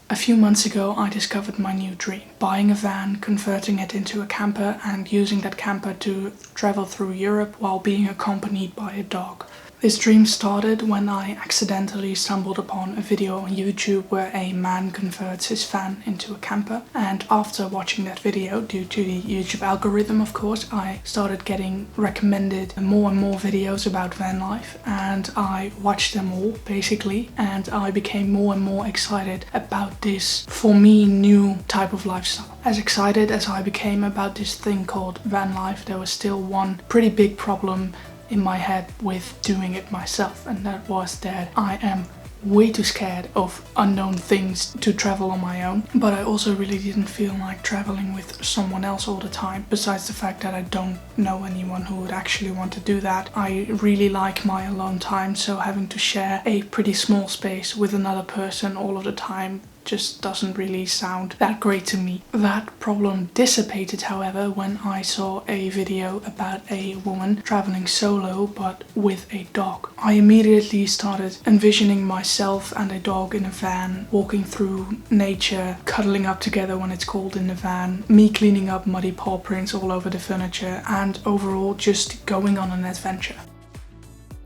A few months ago I discovered my new dream, buying a van, converting it into a camper and using that camper to travel through Europe while being accompanied by a dog. This dream started when I accidentally stumbled upon a video on YouTube where a man converts his van into a camper, and after watching that video, due to the YouTube algorithm of course, I started getting recommended more and more videos about van life, and I watched them all basically, and I became more and more excited about this, for me, new type of lifestyle. As excited as I became about this thing called van life, there was still one pretty big problem in my head with doing it myself, and that was that I am way too scared of unknown things to travel on my own, but I also really didn't feel like traveling with someone else all the time, besides the fact that I don't know anyone who would actually want to do that. I really like my alone time, so having to share a pretty small space with another person all of the time just doesn't really sound that great to me. That problem dissipated, however, when I saw a video about a woman traveling solo but with a dog. I immediately started envisioning myself and a dog in a van, walking through nature, cuddling up together when it's cold in the van, me cleaning up muddy paw prints all over the furniture, and overall just going on an adventure.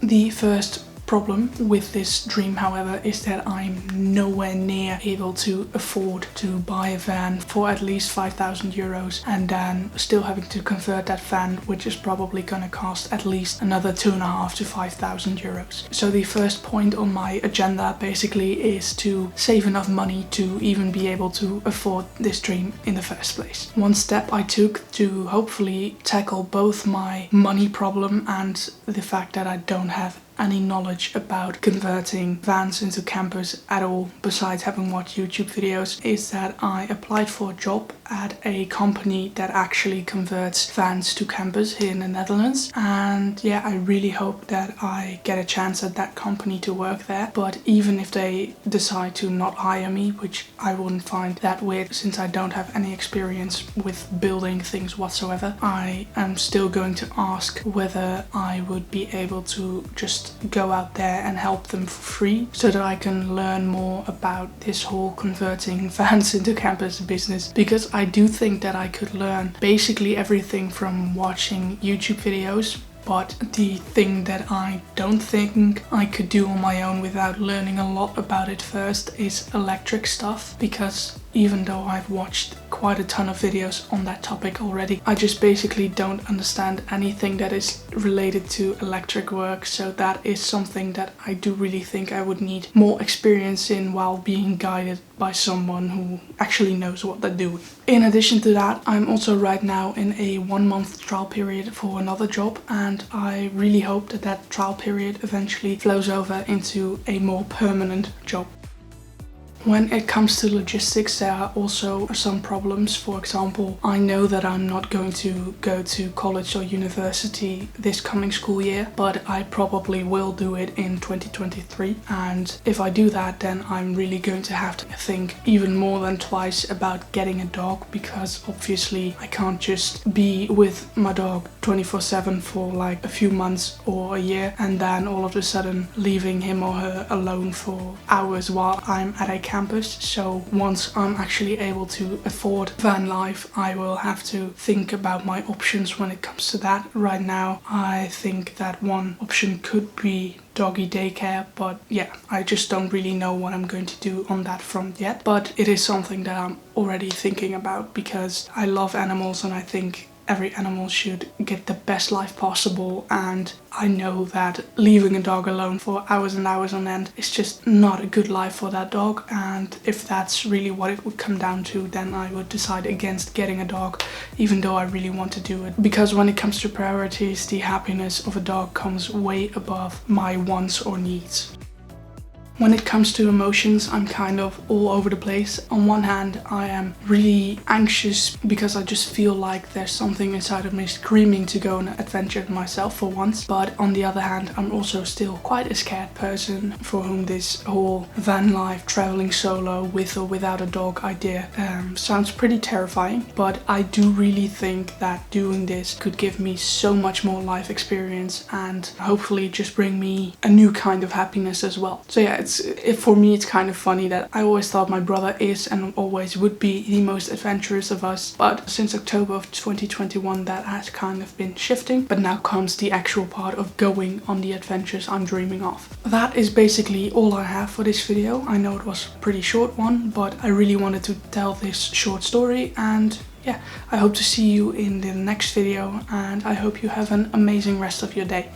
The first problem with this dream, however, is that I'm nowhere near able to afford to buy a van for at least 5,000 euros and then still having to convert that van, which is probably gonna cost at least another 2,500 to 5,000 euros. So the first point on my agenda basically is to save enough money to even be able to afford this dream in the first place. One step I took to hopefully tackle both my money problem and the fact that I don't have any knowledge about converting vans into campers at all, besides having watched YouTube videos, is that I applied for a job at a company that actually converts vans to campers here in the Netherlands. And yeah, I really hope that I get a chance at that company to work there. But even if they decide to not hire me, which I wouldn't find that weird since I don't have any experience with building things whatsoever, I am still going to ask whether I would be able to just go out there and help them for free so that I can learn more about this whole converting vans into campers business, because I do think that I could learn basically everything from watching YouTube videos. But the thing that I don't think I could do on my own without learning a lot about it first is electric stuff, because even though I've watched quite a ton of videos on that topic already, I just basically don't understand anything that is related to electric work. So that is something that I do really think I would need more experience in while being guided by someone who actually knows what they're doing. In addition to that, I'm also right now in a 1-month trial period for another job, and I really hope that that trial period eventually flows over into a more permanent job. When it comes to logistics, there are also some problems. For example, I know that I'm not going to go to college or university this coming school year, but I probably will do it in 2023. And if I do that, then I'm really going to have to think even more than twice about getting a dog, because obviously I can't just be with my dog 24/7 for like a few months or a year and then all of a sudden leaving him or her alone for hours while I'm at a campus. So once I'm actually able to afford van life, I will have to think about my options when it comes to that. Right now, I think that one option could be doggy daycare, but yeah, I just don't really know what I'm going to do on that front yet. But it is something that I'm already thinking about, because I love animals and I think every animal should get the best life possible, and I know that leaving a dog alone for hours and hours on end is just not a good life for that dog. And if that's really what it would come down to, then I would decide against getting a dog, even though I really want to do it, because when it comes to priorities, the happiness of a dog comes way above my wants or needs. When it comes to emotions, I'm kind of all over the place. On one hand, I am really anxious because I just feel like there's something inside of me screaming to go on an adventure myself for once. But on the other hand, I'm also still quite a scared person for whom this whole van life, traveling solo with or without a dog idea sounds pretty terrifying. But I do really think that doing this could give me so much more life experience and hopefully just bring me a new kind of happiness as well. So yeah, for me it's kind of funny that I always thought my brother is and always would be the most adventurous of us, but since October of 2021 that has kind of been shifting, but now comes the actual part of going on the adventures I'm dreaming of. That is basically all I have for this video. I know it was a pretty short one, but I really wanted to tell this short story, and yeah, I hope to see you in the next video, and I hope you have an amazing rest of your day.